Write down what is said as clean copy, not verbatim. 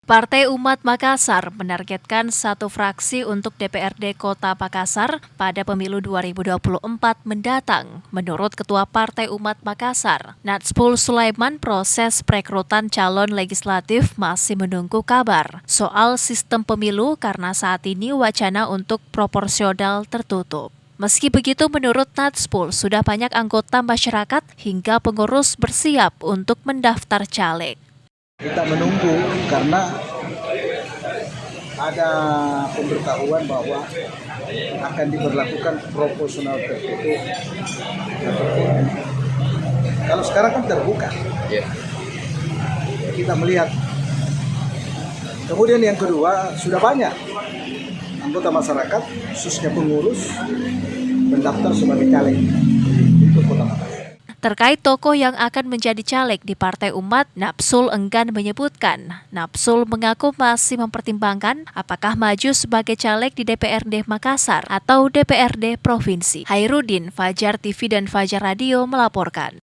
Partai Umat Makassar menargetkan satu fraksi untuk DPRD Kota Makassar pada pemilu 2024 mendatang. Menurut Ketua Partai Umat Makassar, Natspul Sulaiman, proses perekrutan calon legislatif masih menunggu kabar soal sistem pemilu karena saat ini wacana untuk proporsional tertutup. Meski begitu, menurut Natspul, sudah banyak anggota masyarakat hingga pengurus bersiap untuk mendaftar caleg. Kita menunggu karena ada pemberitahuan bahwa akan diberlakukan proporsional tertutup. Kalau sekarang kan terbuka. Kita melihat. Kemudian yang kedua, sudah banyak anggota masyarakat, khususnya pengurus, mendaftar sebagai caleg untuk Kota Makassar. Terkait tokoh yang akan menjadi caleg di Partai Umat, Napsul enggan menyebutkan. Napsul mengaku masih mempertimbangkan apakah maju sebagai caleg di DPRD Makassar atau DPRD Provinsi. Hairudin, Fajar TV dan Fajar Radio melaporkan.